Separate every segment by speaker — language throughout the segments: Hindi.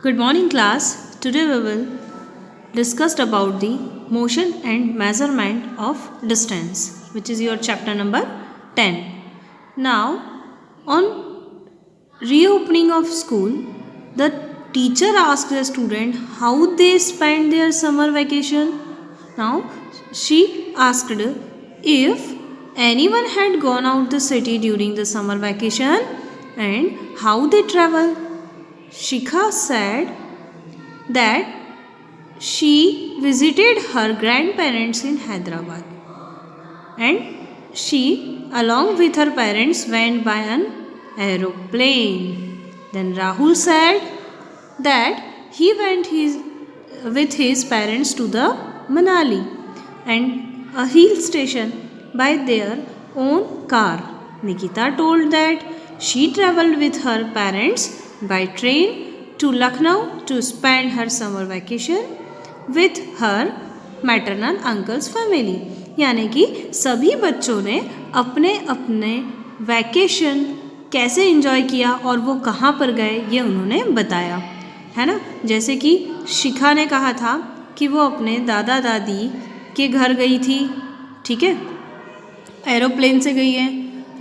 Speaker 1: Good morning class. Today we will discuss about the motion and measurement of distance, which is your chapter number 10. Now on reopening of school, the teacher asked the student how they spent their summer vacation. Now she asked if anyone had gone out the city during the summer vacation and how they travel. Shikha said that she visited her grandparents in Hyderabad and she along with her parents went by an aeroplane. Then Rahul said that he went with his parents to the Manali and a hill station by their own car. Nikita told that she traveled with her parents by train to Lucknow to spend her summer vacation with her maternal uncle's family. यानी कि सभी बच्चों ने अपने अपने वैकेशन कैसे एंजॉय किया और वो कहाँ पर गए ये उन्होंने बताया, है ना। जैसे कि शिखा ने कहा था कि वो अपने दादा दादी के घर गई थी, ठीक है, एरोप्लेन से गई है।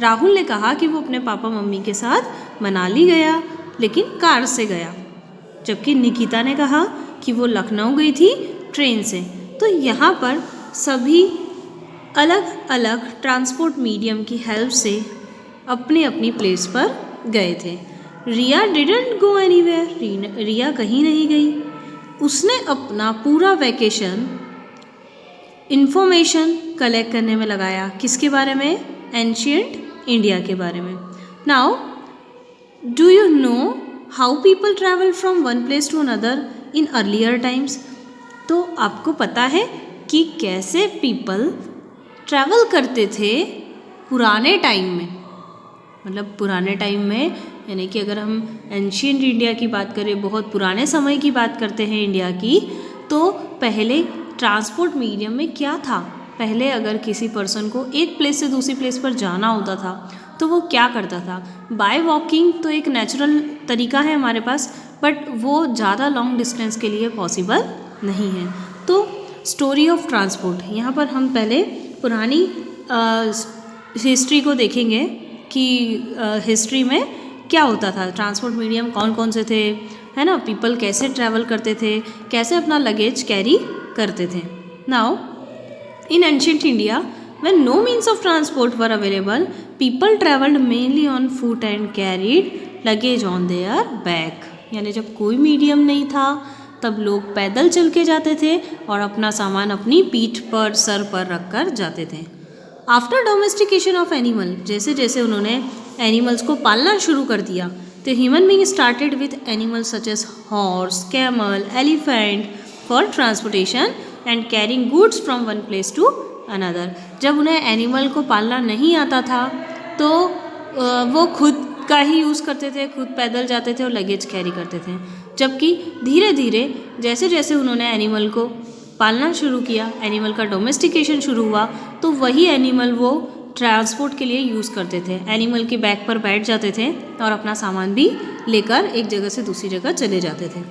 Speaker 1: राहुल ने कहा कि वो अपने पापा मम्मी के साथ मनाली गया लेकिन कार से गया, जबकि निकिता ने कहा कि वो लखनऊ गई थी ट्रेन से। तो यहाँ पर सभी अलग अलग ट्रांसपोर्ट मीडियम की हेल्प से अपनी अपनी प्लेस पर गए थे। रिया डिडंट गो एनीवेयर, रिया कहीं नहीं गई। उसने अपना पूरा वैकेशन इंफॉर्मेशन कलेक्ट करने में लगाया। किसके बारे में? एंशिएंट इंडिया के बारे में। Now do you know how people travel from one place to another in earlier times? तो आपको पता है कि कैसे पीपल ट्रैवल करते थे पुराने टाइम में। मतलब पुराने टाइम में यानी कि अगर हम एंशिएंट इंडिया की बात करें, बहुत पुराने समय की बात करते हैं इंडिया की, तो पहले ट्रांसपोर्ट मीडियम में क्या था? पहले अगर किसी पर्सन को एक प्लेस से दूसरी प्लेस पर जाना होता था तो वो क्या करता था? बाय वॉकिंग तो एक नेचुरल तरीका है हमारे पास, बट वो ज़्यादा लॉन्ग डिस्टेंस के लिए पॉसिबल नहीं है। तो स्टोरी ऑफ ट्रांसपोर्ट, यहाँ पर हम पहले पुरानी हिस्ट्री को देखेंगे कि हिस्ट्री में क्या होता था, ट्रांसपोर्ट मीडियम कौन कौन से थे, है ना, पीपल कैसे ट्रैवल करते थे, कैसे अपना लगेज कैरी करते थे। Now in ancient India when no means of transport were available, people traveled mainly on foot and carried luggage on their back. यानी जब कोई मीडियम नहीं था तब लोग पैदल चल के जाते थे और अपना सामान अपनी पीठ पर, सर पर रख कर जाते थे। आफ्टर डोमेस्टिकेशन ऑफ एनिमल, जैसे जैसे उन्होंने एनिमल्स को पालना शुरू कर दिया, तो human being started with animals such as horse, camel, elephant for transportation and carrying goods from one place to another. जब उन्हें एनिमल को पालना नहीं आता था तो वो खुद का ही यूज़ करते थे, खुद पैदल जाते थे और लगेज कैरी करते थे। जबकि धीरे धीरे जैसे जैसे उन्होंने एनिमल को पालना शुरू किया, एनिमल का डोमेस्टिकेशन शुरू हुआ, तो वही एनिमल वो ट्रांसपोर्ट के लिए यूज़ करते थे। एनिमल के बैक पर बैठ जाते थे और अपना सामान भी लेकर एक जगह से दूसरी जगह चले जाते थे।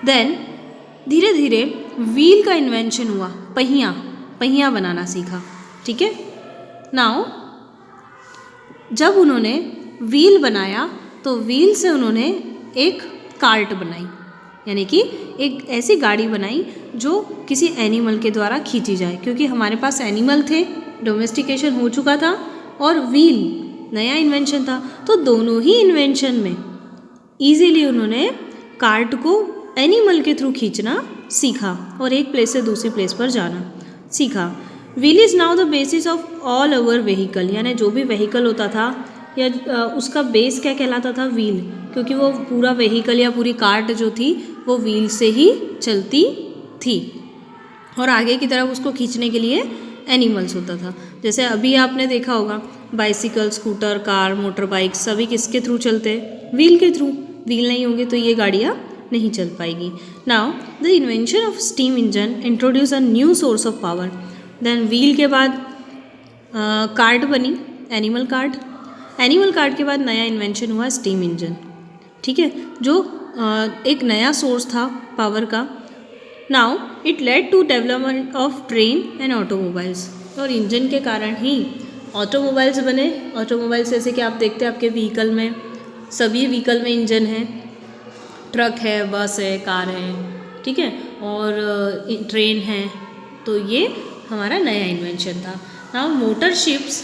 Speaker 1: देन धीरे धीरे व्हील का इन्वेंशन हुआ, पहिया बनाना सीखा, ठीक है। नाउ जब उन्होंने व्हील बनाया तो व्हील से उन्होंने एक कार्ट बनाई, यानी कि एक ऐसी गाड़ी बनाई जो किसी एनिमल के द्वारा खींची जाए, क्योंकि हमारे पास एनिमल थे, डोमेस्टिकेशन हो चुका था और व्हील नया इन्वेंशन था। तो दोनों ही इन्वेंशन में ईजीली उन्होंने कार्ट को एनिमल के थ्रू खींचना सीखा और एक प्लेस से दूसरी प्लेस पर जाना सीखा। Wheel is now the basis of all our vehicle, यानी जो भी व्हीकल होता था या उसका बेस क्या कहलाता था? व्हील, क्योंकि वो पूरा व्हीकल या पूरी कार्ट जो थी वो व्हील से ही चलती थी और आगे की तरफ उसको खींचने के लिए एनिमल्स होता था। जैसे अभी आपने देखा होगा bicycle, scooter, car, motor bike सभी किसके थ्रू चलते? व्हील के थ्रू। व्हील नहीं होंगे तो ये गाड़ियाँ नहीं चल पाएगी। Now the invention of steam engine introduce a new source of power. Then wheel के बाद कार्ट बनी, एनिमल कार्ट के बाद नया इन्वेंशन हुआ स्टीम इंजन। ठीक है, जो एक नया सोर्स था पावर का। Now it led to development of train and automobiles, और इंजन के कारण ही ऑटोमोबाइल्स बने। ऑटोमोबाइल्स जैसे कि आप देखते हैं आपके व्हीकल में, सभी व्हीकल में इंजन है, ट्रक है, बस है, कार है, ठीक है, और ट्रेन है। तो ये हमारा नया इन्वेंशन था। Now motor ships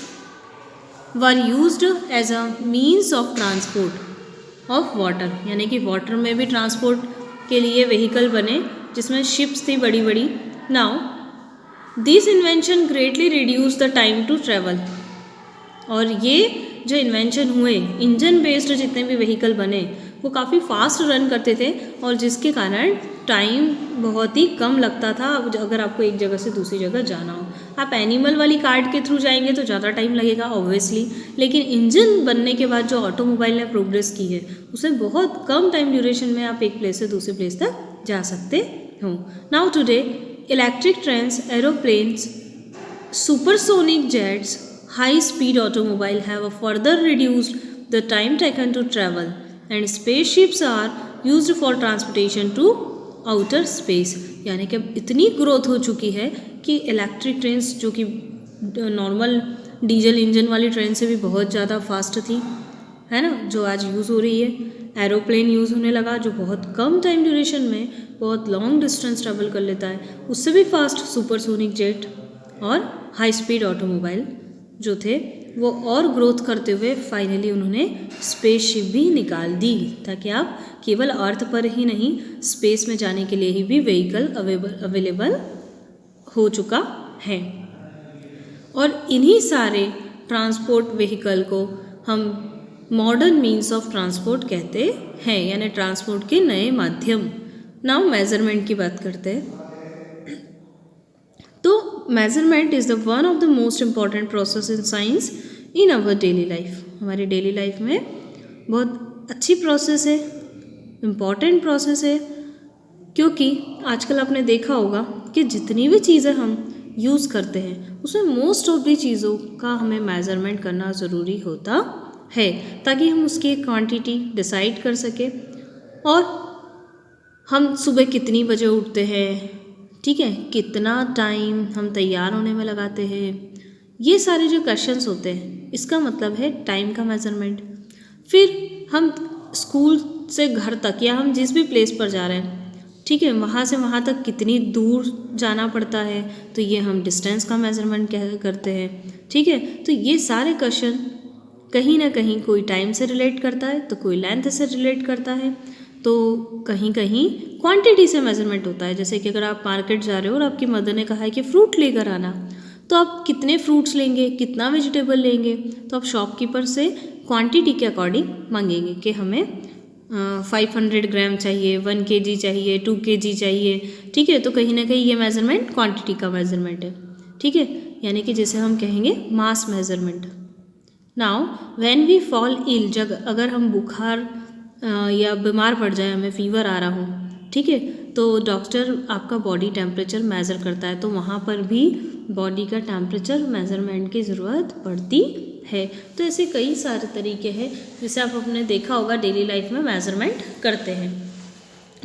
Speaker 1: were used as a means of transport of water, यानी कि वाटर में भी ट्रांसपोर्ट के लिए व्हीकल बने जिसमें शिप्स थी बड़ी बड़ी। Now this invention greatly reduce the time to travel, और ये जो इन्वेंशन हुए, इंजन बेस्ड जितने भी व्हीकल बने वो काफ़ी फास्ट रन करते थे, और जिसके कारण टाइम बहुत ही कम लगता था अगर आपको एक जगह से दूसरी जगह जाना हो। आप एनिमल वाली कार्ड के थ्रू जाएंगे तो ज़्यादा टाइम लगेगा ऑब्वियसली, लेकिन इंजन बनने के बाद जो ऑटोमोबाइल ने प्रोग्रेस की है उसमें बहुत कम टाइम ड्यूरेशन में आप एक प्लेस से दूसरी प्लेस तक जा सकते हो। Now today electric trains, aeroplanes, supersonic jets, high speed automobile have further reduced the time taken to travel, and spaceships are used for transportation to outer space। यानी कि अब इतनी ग्रोथ हो चुकी है कि इलेक्ट्रिक ट्रेन्स जो कि नॉर्मल डीजल इंजन वाली ट्रेन से भी बहुत ज़्यादा फास्ट थी, है ना, जो आज यूज़ हो रही है। एरोप्लेन यूज़ होने लगा जो बहुत कम टाइम ड्यूरेशन में बहुत लॉन्ग डिस्टेंस ट्रेवल कर लेता है, उससे भी फास्ट सुपरसोनिक जेट, और हाई स्पीड ऑटोमोबाइल जो थे वो और ग्रोथ करते हुए फाइनली उन्होंने स्पेसशिप भी निकाल दी, ताकि आप केवल अर्थ पर ही नहीं स्पेस में जाने के लिए ही भी व्हीकल अवेलेबल हो चुका है। और इन्हीं सारे ट्रांसपोर्ट व्हीकल को हम मॉडर्न मीन्स ऑफ ट्रांसपोर्ट कहते हैं, यानी ट्रांसपोर्ट के नए माध्यम। नाउ मेजरमेंट की बात करते हैं। तो measurement is the one of the most important process in science in our daily life. हमारी डेली लाइफ में बहुत अच्छी प्रोसेस है, इम्पॉर्टेंट प्रोसेस है, क्योंकि आजकल आपने देखा होगा कि जितनी भी चीज़ें हम यूज़ करते हैं उसमें मोस्ट ऑफ दी चीज़ों का हमें मेजरमेंट करना ज़रूरी होता है, ताकि हम उसकी क्वांटिटी डिसाइड कर सकें। और हम सुबह कितनी बजे उठते हैं, ठीक है, कितना टाइम हम तैयार होने में लगाते हैं, ये सारे जो क्वेश्चंस होते हैं इसका मतलब है टाइम का मेजरमेंट। फिर हम स्कूल से घर तक या हम जिस भी प्लेस पर जा रहे हैं, ठीक है, वहाँ से वहाँ तक कितनी दूर जाना पड़ता है, तो ये हम डिस्टेंस का मेजरमेंट करते हैं, ठीक है। तो ये सारे क्वेश्चन कहीं ना कहीं कोई टाइम से रिलेट करता है, तो कोई लेंथ से रिलेट करता है, तो कहीं कहीं क्वांटिटी से मेजरमेंट होता है। जैसे कि अगर आप मार्केट जा रहे हो और आपकी मदर ने कहा है कि फ्रूट लेकर आना, तो आप कितने फ्रूट्स लेंगे, कितना वेजिटेबल लेंगे, तो आप शॉपकीपर से क्वांटिटी के अकॉर्डिंग मांगेंगे कि हमें 500 ग्राम चाहिए, 1 kg चाहिए, 2 kg चाहिए, ठीक है। तो कहीं ना कहीं ये मेजरमेंट क्वांटिटी का मेजरमेंट है, ठीक है, यानी कि जिसे हम कहेंगे mass measurement. Now when we fall ill, जब अगर हम बुखार या बीमार पड़ जाए, हमें फीवर आ रहा हो, ठीक है, तो डॉक्टर आपका बॉडी टेम्परेचर मेज़र करता है, तो वहाँ पर भी बॉडी का टेम्परेचर मेज़रमेंट की ज़रूरत पड़ती है। तो ऐसे कई सारे तरीके हैं जिसे आप अपने देखा होगा डेली लाइफ में मेज़रमेंट करते हैं।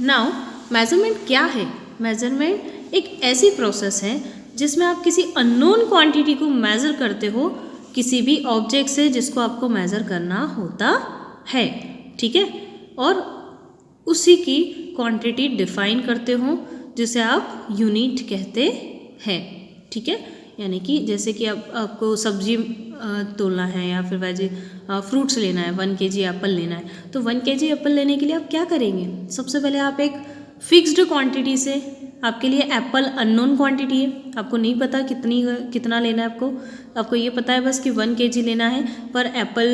Speaker 1: नाउ मेज़रमेंट क्या है? मेज़रमेंट एक ऐसी प्रोसेस है जिसमें आप किसी अननोन क्वांटिटी को मेज़र करते हो किसी भी ऑब्जेक्ट से जिसको आपको मेज़र करना होता है, ठीक है, और उसी की क्वांटिटी डिफाइन करते हो जिसे आप यूनिट कहते हैं, ठीक है। यानी कि जैसे कि आपको सब्जी तोलना है या फिर वेजी फ्रूट्स लेना है, 1 kg एप्पल लेना है, तो 1 kg एप्पल लेने के लिए आप क्या करेंगे? सबसे पहले आप एक फिक्स्ड क्वांटिटी से, आपके लिए एप्पल अननोन क्वांटिटी है, आपको नहीं पता कितना लेना है, आपको ये पता है बस कि 1 kg लेना है, पर एप्पल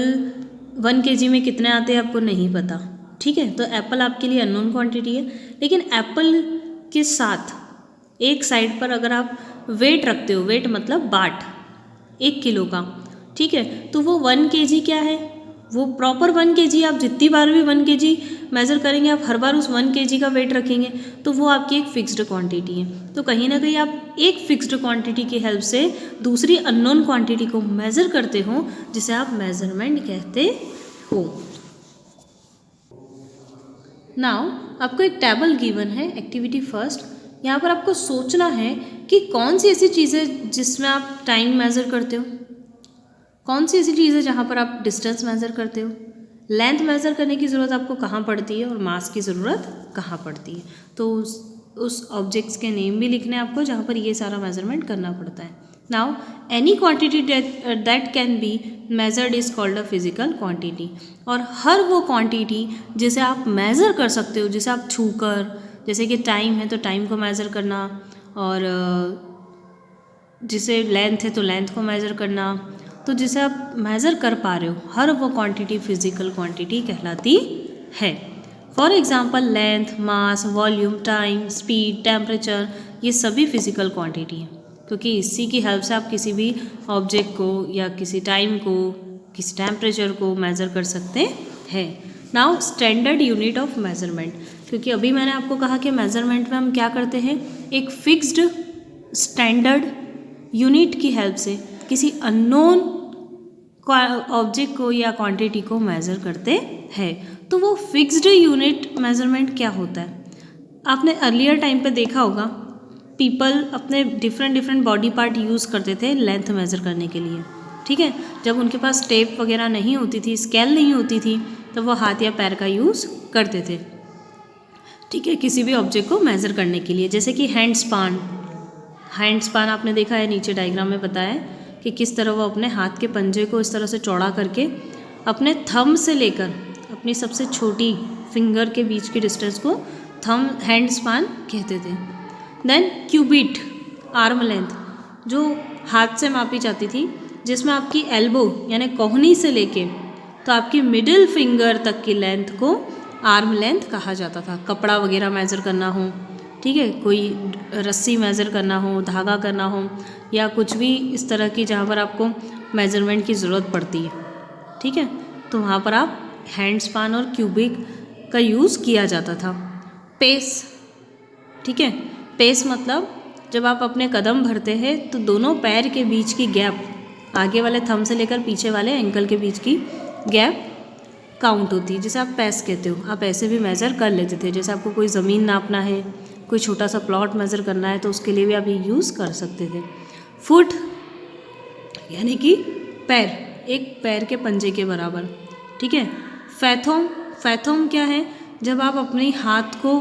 Speaker 1: 1 kg में कितने आते हैं आपको नहीं पता, ठीक है। तो एप्पल आपके लिए अननोन क्वांटिटी है, लेकिन एप्पल के साथ एक साइड पर अगर आप वेट रखते हो, वेट मतलब बाट 1 किलो का, ठीक है, तो वो 1 kg क्या है, वो प्रॉपर 1 kg। आप जितनी बार भी 1 kg मेज़र करेंगे, आप हर बार उस 1 kg का वेट रखेंगे, तो वो आपकी एक फिक्स्ड क्वांटिटी है। तो कहीं ना कहीं आप एक फिक्स्ड क्वांटिटी की हेल्प से दूसरी अननोन क्वांटिटी को मेज़र करते हो, जिसे आप मेज़रमेंट कहते हो। नाउ आपको एक टेबल गिवन है, एक्टिविटी फर्स्ट। यहाँ पर आपको सोचना है कि कौन सी ऐसी चीज़ है जिसमें आप टाइम मेज़र करते हो, कौन सी ऐसी चीज़ है जहाँ पर आप डिस्टेंस मेज़र करते हो, लेंथ मेज़र करने की ज़रूरत आपको कहाँ पड़ती है और मास की ज़रूरत कहाँ पड़ती है। तो उस ऑब्जेक्ट्स के नेम भी लिखने हैं आपको जहाँ पर ये सारा मेज़रमेंट करना पड़ता है। Now any quantity that can be measured is called a physical quantity. और हर वो क्वांटिटी जिसे आप मेज़र कर सकते हो, जिसे आप छू कर, जैसे कि टाइम है तो टाइम को मेज़र करना, और जिसे लेंथ है तो लेंथ को मेज़र करना, तो जिसे आप मेज़र कर पा रहे हो, हर वो क्वांटिटी फिजिकल क्वांटिटी कहलाती है। For example length, mass, volume, time, speed, temperature, ये सभी फिजिकल क्वांटिटी हैं, क्योंकि इसी की हेल्प से आप किसी भी ऑब्जेक्ट को या किसी टाइम को, किसी टेम्परेचर को मेज़र कर सकते हैं। Now standard unit of measurement, क्योंकि अभी मैंने आपको कहा कि मेज़रमेंट में हम क्या करते हैं, एक फिक्स्ड स्टैंडर्ड यूनिट की हेल्प से किसी अननोन ऑब्जेक्ट को या क्वांटिटी को मेज़र करते हैं। तो वो फिक्स्ड यूनिट मेज़रमेंट क्या होता है? आपने अर्लियर टाइम पे देखा होगा, पीपल अपने डिफरेंट बॉडी पार्ट यूज़ करते थे लेंथ मेज़र करने के लिए, ठीक है। जब उनके पास टेप वगैरह नहीं होती थी, स्केल नहीं होती थी, तो वो हाथ या पैर का यूज़ करते थे, ठीक है, किसी भी ऑब्जेक्ट को मेज़र करने के लिए। जैसे कि हैंड स्पान, हैंड स्पान आपने देखा है, नीचे डायग्राम में बताया है कि किस तरह वो अपने हाथ के पंजे को इस तरह से चौड़ा करके अपने थंब से लेकर अपनी सबसे छोटी फिंगर के बीच की डिस्टेंस को थंब हैंड स्पान कहते थे। देन क्यूबिट, आर्म लेंथ, जो हाथ से मापी जाती थी, जिसमें आपकी एल्बो यानी कोहनी से लेके तो आपकी मिडिल फिंगर तक की लेंथ को आर्म लेंथ कहा जाता था। कपड़ा वगैरह मेज़र करना हो, ठीक है, कोई रस्सी मेज़र करना हो, धागा करना हो, या कुछ भी इस तरह की जहाँ पर आपको मेज़रमेंट की ज़रूरत पड़ती है, ठीक है, तो वहाँ पर आप हैंड स्पान और क्यूबिक का यूज़ किया जाता था। पेस, ठीक है, पेस मतलब जब आप अपने कदम भरते हैं तो दोनों पैर के बीच की गैप, आगे वाले थंब से लेकर पीछे वाले एंकल के बीच की गैप काउंट होती है, जिसे आप पेस कहते हो। आप ऐसे भी मेज़र कर लेते थे, जैसे आपको कोई ज़मीन नापना है, कोई छोटा सा प्लॉट मेज़र करना है, तो उसके लिए भी आप ये यूज़ कर सकते थे। फुट यानी कि पैर, एक पैर के पंजे के बराबर, ठीक है। फैथोम, फैथोम क्या है, जब आप अपने हाथ को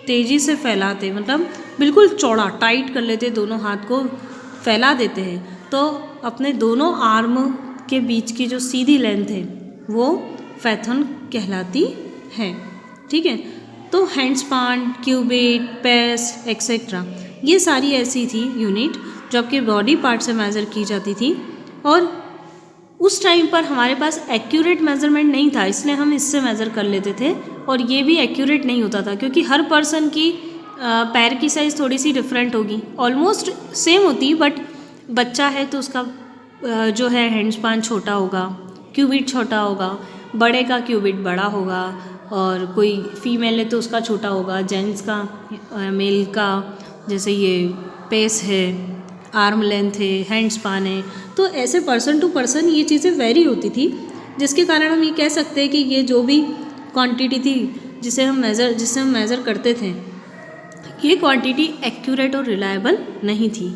Speaker 1: तेज़ी से फैलाते, मतलब बिल्कुल चौड़ा टाइट कर लेते, दोनों हाथ को फैला देते हैं, तो अपने दोनों आर्म के बीच की जो सीधी लेंथ है वो फैथन कहलाती है, ठीक है। तो hand span, cubit, pace etcetera, ये सारी ऐसी थी यूनिट जो आपके बॉडी पार्ट से मेज़र की जाती थी। और उस टाइम पर हमारे पास एक्यूरेट मेज़रमेंट नहीं था, इसलिए हम इससे मेज़र कर लेते थे, और ये भी एक्यूरेट नहीं होता था क्योंकि हर पर्सन की पैर की साइज़ थोड़ी सी डिफरेंट होगी, ऑलमोस्ट सेम होती, बट बच्चा है तो उसका जो है हैंड स्पान छोटा होगा, क्यूबिट छोटा होगा, बड़े का क्यूबिट बड़ा होगा, और कोई फीमेल है तो उसका छोटा होगा, जेंट्स का, मेल का, जैसे ये पेस है, आर्म लेंथ है, हैंड स्पान है, तो ऐसे पर्सन टू पर्सन ये चीज़ें वेरी होती थी, जिसके कारण हम ये कह सकते हैं कि ये जो भी क्वांटिटी थी जिसे हम मेज़र करते थे, ये क्वांटिटी एक्यूरेट और रिलायबल नहीं थी।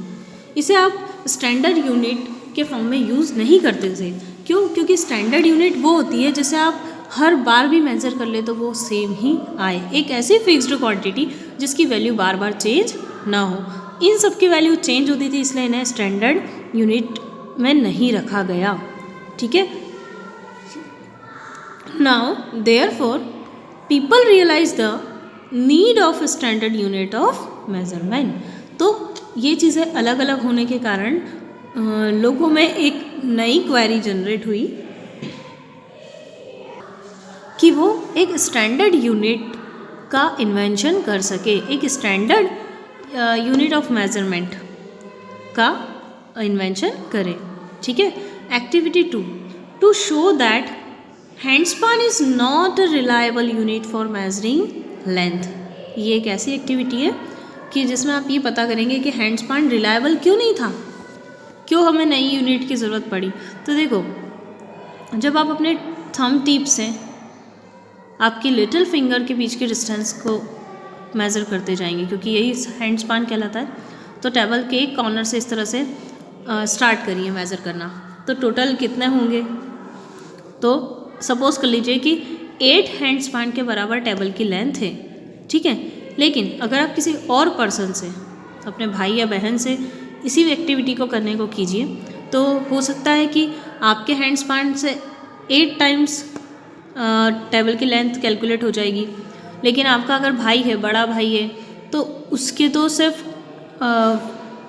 Speaker 1: इसे आप स्टैंडर्ड यूनिट के फॉर्म में यूज़ नहीं करते थे। क्यों? क्योंकि स्टैंडर्ड यूनिट वो होती है जिसे आप हर बार भी मेज़र कर ले तो वो सेम ही आए, एक ऐसी फिक्स्ड क्वांटिटी जिसकी वैल्यू बार बार चेंज ना हो। इन सब की वैल्यू चेंज होती थी, इसलिए इन्हें स्टैंडर्ड यूनिट में नहीं रखा गया, ठीक है। Now therefore people realise the need of standard unit of measurement. तो ये चीज़ें अलग अलग होने के कारण लोगों में एक नई क्वेरी जनरेट हुई कि वो एक स्टैंडर्ड यूनिट का इन्वेंशन कर सके, एक स्टैंडर्ड यूनिट ऑफ मेज़रमेंट का इन्वेंशन करे, ठीक है। Activity 2, to show that hand span is not a reliable unit for measuring length. ये एक ऐसी एक्टिविटी है कि जिसमें आप ये पता करेंगे कि हैंड स्पान रिलायबल क्यों नहीं था, क्यों हमें नई यूनिट की ज़रूरत पड़ी। तो देखो, जब आप अपने थंब टिप से आपकी लिटिल फिंगर के बीच के डिस्टेंस को मेज़र करते जाएंगे, क्योंकि यही हैंड स्पान कहलाता है। तो टेबल के एक कॉर्नर से इस तरह से स्टार्ट करिए मेज़र करना। तो टोटल कितने होंगे, तो सपोज़ कर लीजिए कि 8 हैंड स्पान के बराबर टेबल की लेंथ है, ठीक है। लेकिन अगर आप किसी और पर्सन से, अपने भाई या बहन से इसी एक्टिविटी को करने को कीजिए, तो हो सकता है कि आपके हैंड स्पान से 8 टाइम्स टेबल की लेंथ कैलकुलेट हो जाएगी। लेकिन आपका अगर भाई है, बड़ा भाई है, तो उसके तो सिर्फ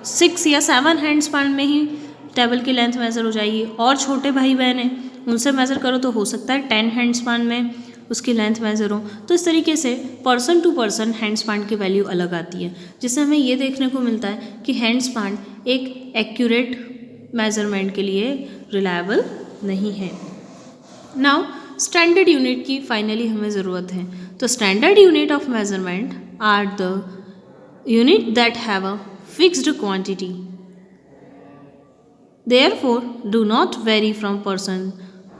Speaker 1: 6 या 7 हैंड स्पान में ही टेबल की लेंथ मेज़र हो जाएगी। और छोटे भाई बहन हैं, उनसे मेज़र करो तो हो सकता है 10 हैंड स्पान में उसकी लेंथ मेज़र हो। तो इस तरीके से person to person hand span की वैल्यू अलग आती है, जिससे हमें ये देखने को मिलता है कि हैंड स्पान एक एक्यूरेट मेज़रमेंट के लिए रिलायबल नहीं है। नाउ स्टैंडर्ड यूनिट की फाइनली हमें ज़रूरत है। तो standard unit of measurement are the unit that have a fixed quantity, therefore do not vary from person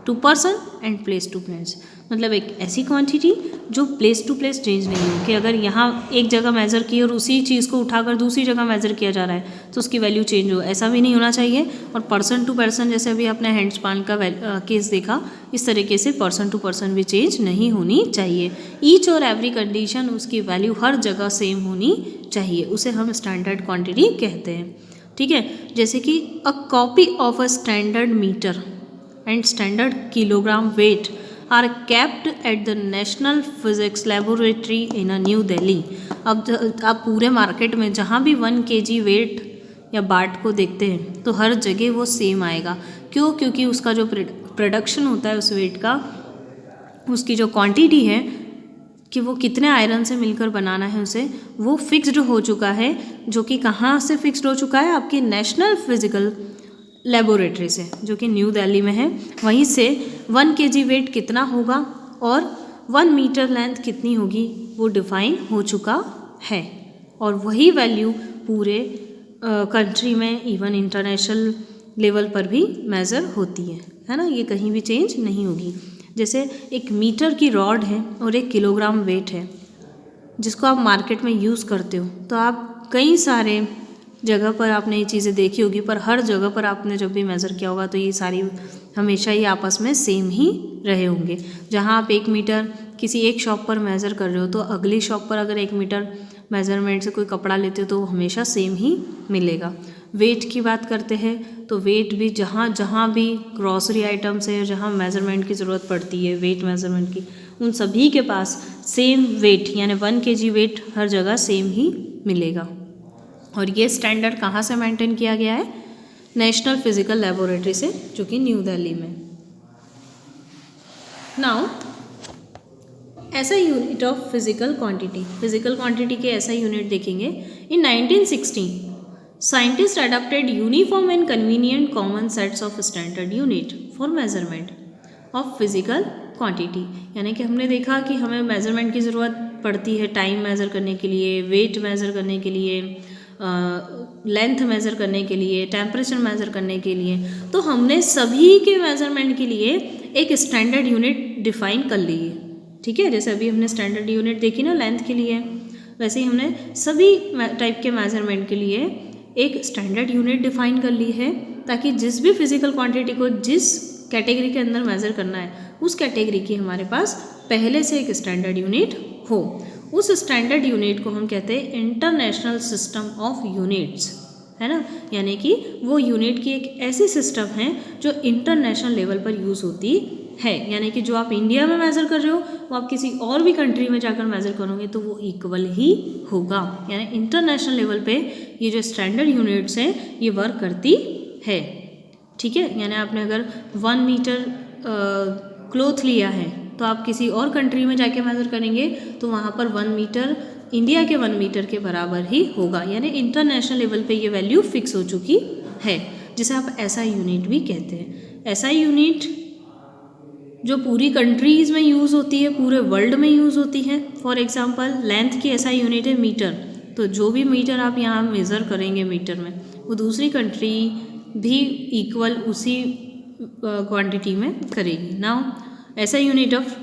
Speaker 1: to person and place to place। मतलब एक ऐसी क्वांटिटी जो प्लेस टू प्लेस चेंज नहीं हो, कि अगर यहाँ एक जगह मेज़र की और उसी चीज़ को उठाकर दूसरी जगह मेज़र किया जा रहा है तो उसकी वैल्यू चेंज हो, ऐसा भी नहीं होना चाहिए। और पर्सन टू पर्सन, जैसे अभी आपने हैंड स्पान का केस देखा, इस तरीके से पर्सन टू पर्सन भी चेंज नहीं होनी चाहिए। ईच और एवरी कंडीशन, उसकी वैल्यू हर जगह सेम होनी चाहिए, उसे हम स्टैंडर्ड क्वांटिटी कहते हैं, ठीक है। जैसे कि a copy of a standard metre and standard kilogram weight are kept at the national physics laboratory in a New Delhi. अब आप पूरे मार्केट में जहाँ भी 1 kg वेट या बाट को देखते हैं तो हर जगह वो सेम आएगा। क्यों? क्योंकि उसका जो प्रोडक्शन होता है उस वेट का, उसकी जो क्वांटिटी है कि वो कितने आयरन से मिलकर बनाना है उसे, वो फिक्स्ड हो चुका है। जो कि कहाँ से फिक्स्ड हो चुका है? आपकी नेशनल फिजिकल लेबोरेटरी से, जो कि न्यू दिल्ली में है। वहीं से 1 kg वेट कितना होगा और 1 मीटर लेंथ कितनी होगी वो डिफाइन हो चुका है। और वही वैल्यू पूरे कंट्री में, इवन इंटरनेशनल लेवल पर भी मेज़र होती है ना। ये कहीं भी चेंज नहीं होगी। जैसे 1 मीटर की रॉड है और 1 किलोग्राम वेट है, जिसको आप मार्केट में यूज़ करते हो, तो आप कई सारे जगह पर आपने ये चीज़ें देखी होगी, पर हर जगह पर आपने जब भी मेज़र किया होगा तो ये सारी हमेशा ही आपस में सेम ही रहे होंगे। जहाँ आप 1 मीटर किसी एक शॉप पर मेज़र कर रहे हो, तो अगली शॉप पर अगर 1 मीटर मेज़रमेंट से कोई कपड़ा लेते हो तो वो हमेशा सेम ही मिलेगा। वेट की बात करते हैं तो वेट भी जहाँ जहाँ भी ग्रॉसरी आइटम्स है, जहाँ मेज़रमेंट की ज़रूरत पड़ती है वेट मेज़रमेंट की, उन सभी के पास सेम वेट यानी 1 kg वेट हर जगह सेम ही मिलेगा। और ये स्टैंडर्ड कहाँ से मेंटेन किया गया है? नेशनल फिजिकल लेबोरेटरी से, जो कि न्यू दिल्ली में। नाउ ऐसा unit of physical quantity, physical quantity के ऐसा यूनिट देखेंगे। इन 1916 scientist adopted uniform and convenient common sets of standard unit for measurement of physical quantity. यानी कि हमने देखा कि हमें मेजरमेंट की ज़रूरत पड़ती है टाइम मेज़र करने के लिए, वेट मेज़र करने के लिए, लेंथ मेज़र करने के लिए, टेम्परेचर मेज़र करने के लिए। तो हमने सभी के मेज़रमेंट के लिए एक स्टैंडर्ड यूनिट डिफ़ाइन कर ली है, ठीक है। जैसे अभी हमने स्टैंडर्ड यूनिट देखी ना लेंथ के लिए, वैसे ही हमने सभी टाइप के मेज़रमेंट के लिए एक स्टैंडर्ड यूनिट डिफ़ाइन कर ली है, ताकि जिस भी फिजिकल क्वांटिटी को जिस कैटेगरी के अंदर मेज़र करना है, उस कैटेगरी की हमारे पास पहले से एक स्टैंडर्ड यूनिट हो। उस स्टैंडर्ड यूनिट को हम कहते हैं इंटरनेशनल सिस्टम ऑफ यूनिट्स, है ना। यानी कि वो यूनिट की एक ऐसी सिस्टम है जो इंटरनेशनल लेवल पर यूज़ होती है। यानी कि जो आप इंडिया में मेज़र कर रहे हो वो आप किसी और भी कंट्री में जाकर मेज़र करोगे तो वो इक्वल ही होगा। यानी इंटरनेशनल लेवल पे ये जो स्टैंडर्ड यूनिट्स हैं ये वर्क करती है, ठीक है। यानी आपने अगर 1 मीटर क्लॉथ लिया है तो आप किसी और कंट्री में जाके मेज़र करेंगे तो वहाँ पर 1 मीटर इंडिया के 1 मीटर के बराबर ही होगा। यानी इंटरनेशनल लेवल पे ये वैल्यू फिक्स हो चुकी है, जिसे आप एसआई यूनिट भी कहते हैं। एसआई यूनिट जो पूरी कंट्रीज़ में यूज़ होती है, पूरे वर्ल्ड में यूज़ होती है। फॉर एग्जांपल लेंथ की एसआई यूनिट है मीटर, तो जो भी मीटर आप यहाँ मेज़र करेंगे मीटर में, वो दूसरी कंट्री भी इक्वल उसी क्वांटिटी में करेगी। Now SI unit of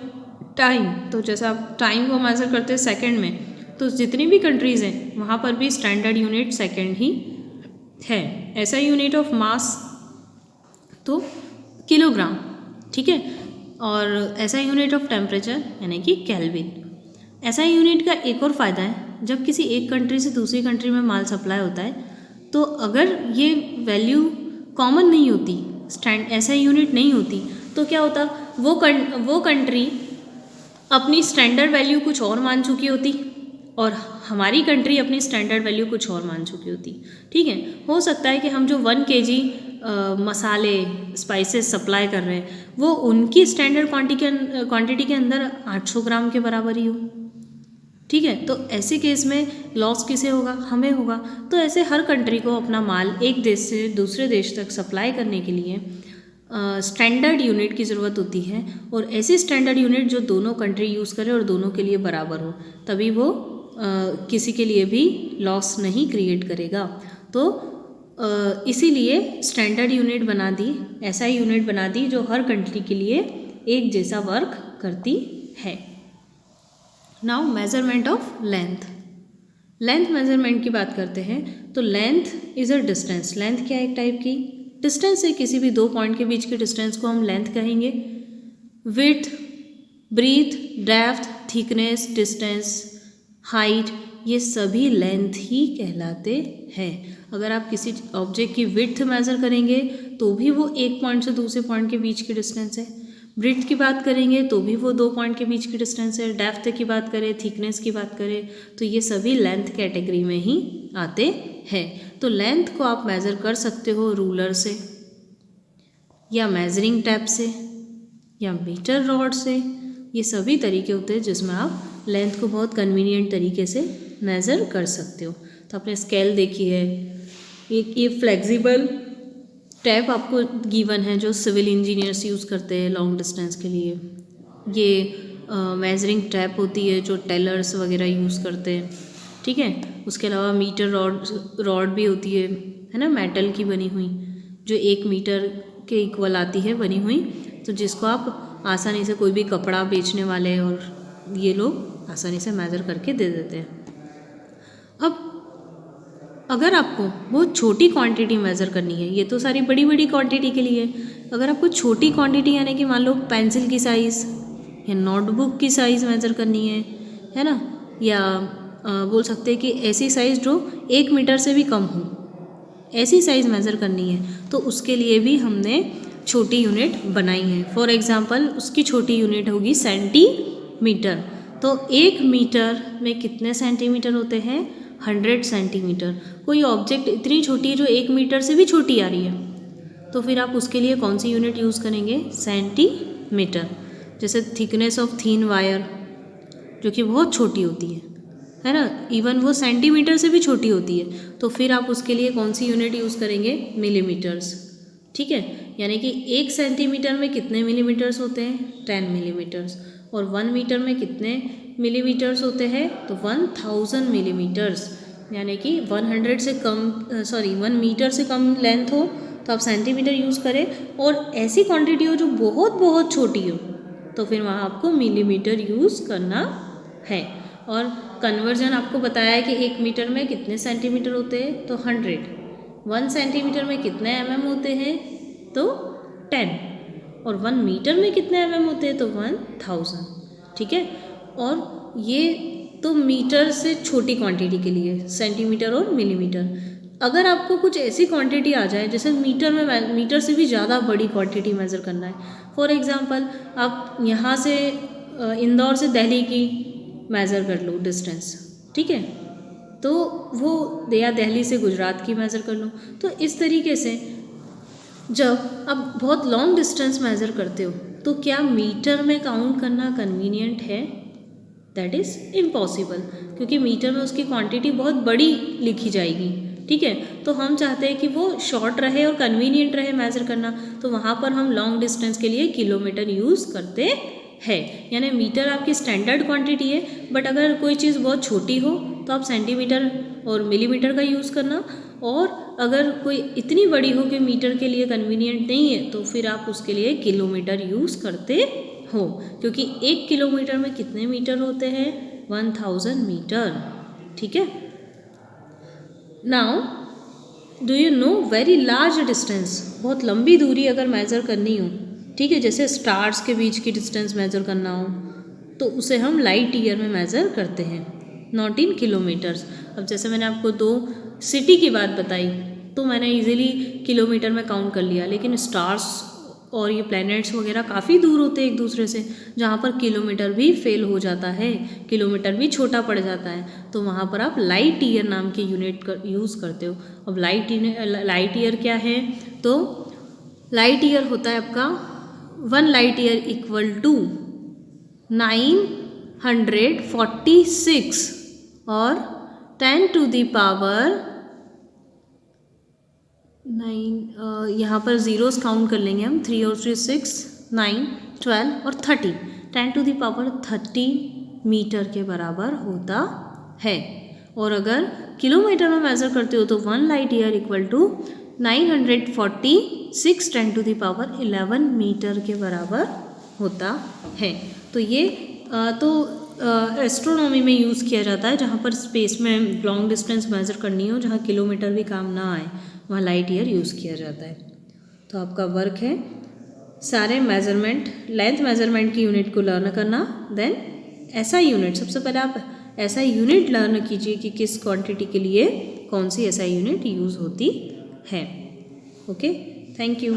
Speaker 1: time, तो जैसे आप टाइम को मेज़र करते हैं सेकंड में, तो जितनी भी कंट्रीज़ हैं वहाँ पर भी स्टैंडर्ड यूनिट सेकंड ही है। ऐसा यूनिट ऑफ मास तो किलोग्राम, ठीक है। और ऐसा यूनिट ऑफ टेम्परेचर यानी कि केल्विन। ऐसा यूनिट का एक और फ़ायदा है, जब किसी एक कंट्री से दूसरी कंट्री में माल सप्लाई होता है तो अगर ये वैल्यू कॉमन नहीं होती, ऐसा यूनिट नहीं होती, तो क्या होता, वो कंट्री अपनी स्टैंडर्ड वैल्यू कुछ और मान चुकी होती और हमारी कंट्री अपनी स्टैंडर्ड वैल्यू कुछ और मान चुकी होती, ठीक है। हो सकता है कि हम जो 1 kg मसाले स्पाइसेस सप्लाई कर रहे हैं वो उनकी स्टैंडर्ड क्वांटिटी के अंदर 800 ग्राम के बराबर ही हो, ठीक है। तो ऐसे केस में लॉस किसे होगा, हमें होगा। तो ऐसे हर कंट्री को अपना माल एक देश से दूसरे देश तक सप्लाई करने के लिए स्टैंडर्ड यूनिट की ज़रूरत होती है, और ऐसी स्टैंडर्ड यूनिट जो दोनों कंट्री यूज़ करे और दोनों के लिए बराबर हो, तभी वो किसी के लिए भी लॉस नहीं क्रिएट करेगा। तो इसीलिए स्टैंडर्ड यूनिट बना दी, ऐसा यूनिट बना दी जो हर कंट्री के लिए एक जैसा वर्क करती है। Now measurement of length. Length measurement की बात करते हैं तो length is a distance. Length क्या है, एक टाइप की डिस्टेंस है, किसी भी दो पॉइंट के बीच के डिस्टेंस को हम लेंथ कहेंगे। Width, breadth, depth, thickness, distance, height, ये सभी लेंथ ही कहलाते हैं। अगर आप किसी ऑब्जेक्ट की विड्थ मेज़र करेंगे तो भी वो एक पॉइंट से दूसरे पॉइंट के बीच की डिस्टेंस है। ब्रीथ की बात करेंगे तो भी वो 2 पॉइंट के बीच की डिस्टेंस है। डेप्थ की बात करें, थिकनेस की बात करें, तो ये सभी लेंथ कैटेगरी में ही आते हैं। तो लेंथ को आप मेज़र कर सकते हो रूलर से या मेजरिंग टैप से या मीटर रॉड से। ये सभी तरीके होते हैं जिसमें आप लेंथ को बहुत कन्वीनियंट तरीके से मेज़र कर सकते हो। तो आपने स्केल देखी है, ये फ्लेक्सिबल टैप आपको गिवन है जो सिविल इंजीनियर्स यूज़ करते हैं लॉन्ग डिस्टेंस के लिए। ये मेजरिंग टैप होती है जो टेलर्स वगैरह यूज़ करते हैं, ठीक है। उसके अलावा मीटर रॉड भी होती है ना, मेटल की बनी हुई, जो 1 मीटर के इक्वल आती है बनी हुई, तो जिसको आप आसानी से कोई भी कपड़ा बेचने वाले और ये लोग आसानी से मेज़र करके दे देते हैं। अब अगर आपको बहुत छोटी क्वांटिटी मेज़र करनी है, ये तो सारी बड़ी बड़ी क्वांटिटी के लिए, अगर आपको छोटी क्वांटिटी यानी कि मान लो पेंसिल की साइज़ या नोटबुक की साइज़ मेज़र करनी है ना, या बोल सकते हैं कि ऐसी साइज़ जो 1 मीटर से भी कम हो, ऐसी साइज़ मेज़र करनी है, तो उसके लिए भी हमने छोटी यूनिट बनाई है। फॉर एग्ज़ाम्पल उसकी छोटी यूनिट होगी सेंटीमीटर। तो 1 मीटर में कितने सेंटीमीटर होते हैं, 100 सेंटीमीटर। कोई ऑब्जेक्ट इतनी छोटी है जो 1 मीटर से भी छोटी आ रही है, तो फिर आप उसके लिए कौन सी यूनिट यूज़ करेंगे, सेंटीमीटर। जैसे थिकनेस ऑफ थिन वायर जो कि बहुत छोटी होती है ना, इवन वो सेंटीमीटर से भी छोटी होती है, तो फिर आप उसके लिए कौन सी यूनिट यूज़ करेंगे, मिलीमीटर्स, ठीक है। यानी कि 1 सेंटीमीटर में कितने मिलीमीटर्स होते हैं, 10 मिलीमीटर्स। और 1 मीटर में कितने मिलीमीटर्स होते हैं, तो 1000 मिलीमीटर्स। यानी कि 1 मीटर से कम लेंथ हो तो आप सेंटीमीटर यूज़ करें, और ऐसी क्वांटिटी हो जो बहुत बहुत छोटी हो तो फिर वहाँ आपको मिलीमीटर यूज़ करना है। और कन्वर्जन आपको बताया है कि 1 मीटर में कितने सेंटीमीटर होते हैं, तो 100। 1 सेंटीमीटर में कितने mm होते हैं, तो 10। और 1 मीटर में कितने mm होते हैं, तो 1000, ठीक है। और ये तो मीटर से छोटी क्वांटिटी के लिए, सेंटीमीटर और मिलीमीटर। अगर आपको कुछ ऐसी क्वांटिटी आ जाए जैसे मीटर से भी ज़्यादा बड़ी क्वांटिटी मेज़र करना है, फॉर एग्ज़ाम्पल आप यहाँ से इंदौर से दिल्ली की मेज़र कर लो डिस्टेंस, ठीक है, तो वो या दिल्ली से गुजरात की मेज़र कर लो। तो इस तरीके से जब आप बहुत लॉन्ग डिस्टेंस मेज़र करते हो तो क्या मीटर में काउंट करना कन्वीनियंट है, दैट इज़ इम्पॉसिबल, क्योंकि मीटर में उसकी क्वांटिटी बहुत बड़ी लिखी जाएगी, ठीक है। तो हम चाहते हैं कि वो शॉर्ट रहे और कन्वीनियंट रहे मेज़र करना, तो वहाँ पर हम लॉन्ग डिस्टेंस के लिए किलोमीटर यूज़ करते हैं। यानी मीटर आपकी स्टैंडर्ड क्वांटिटी है, बट अगर कोई चीज़ बहुत छोटी हो तो आप सेंटीमीटर और मिलीमीटर का यूज़ करना, और अगर कोई इतनी बड़ी हो कि मीटर के लिए कन्वीनियंट नहीं है तो फिर आप उसके लिए किलोमीटर यूज़ करते हो, क्योंकि 1 किलोमीटर में कितने मीटर होते हैं? 1000 मीटर। ठीक है। Now do you know very large distance, बहुत लंबी दूरी अगर मेज़र करनी हो, ठीक है, जैसे स्टार्स के बीच की डिस्टेंस मेज़र करना हो तो उसे हम लाइट ईयर में मेज़र करते हैं, नॉट इन किलोमीटर्स। अब जैसे मैंने आपको 2 सिटी की बात बताई तो मैंने इजीली किलोमीटर में काउंट कर लिया, लेकिन स्टार्स और ये प्लैनेट्स वगैरह काफ़ी दूर होते हैं एक दूसरे से, जहाँ पर किलोमीटर भी फेल हो जाता है, किलोमीटर भी छोटा पड़ जाता है, तो वहाँ पर आप लाइट ईयर नाम की यूनिट यूज़ करते हो। अब लाइट ईयर क्या है? तो लाइट ईयर होता है आपका 1 लाइट ईयर इक्वल टू 946 और 10 टू द पावर 9, यहाँ पर ज़ीरोस काउंट कर लेंगे हम, 3 और 3 6, 9, 12 और 30, 10 टू द पावर 30 मीटर के बराबर होता है। और अगर किलोमीटर में मेज़र करते हो तो 1 light year equal to 946 10 to the power 11 metre के बराबर होता है। तो ये एस्ट्रोनॉमी में यूज़ किया जाता है, जहाँ पर स्पेस में लॉन्ग डिस्टेंस मेज़र करनी हो, जहाँ किलोमीटर भी काम ना आए, वहाँ लाइट ईयर यूज़ किया जाता है। तो आपका वर्क है सारे मेज़रमेंट, लेंथ मेज़रमेंट की यूनिट को लर्न करना, देन एसआई यूनिट, सबसे पहले आप एसआई यूनिट लर्न कीजिए कि किस क्वांटिटी के लिए कौन सी एसआई यूनिट यूज़ होती है। Okay, thank you.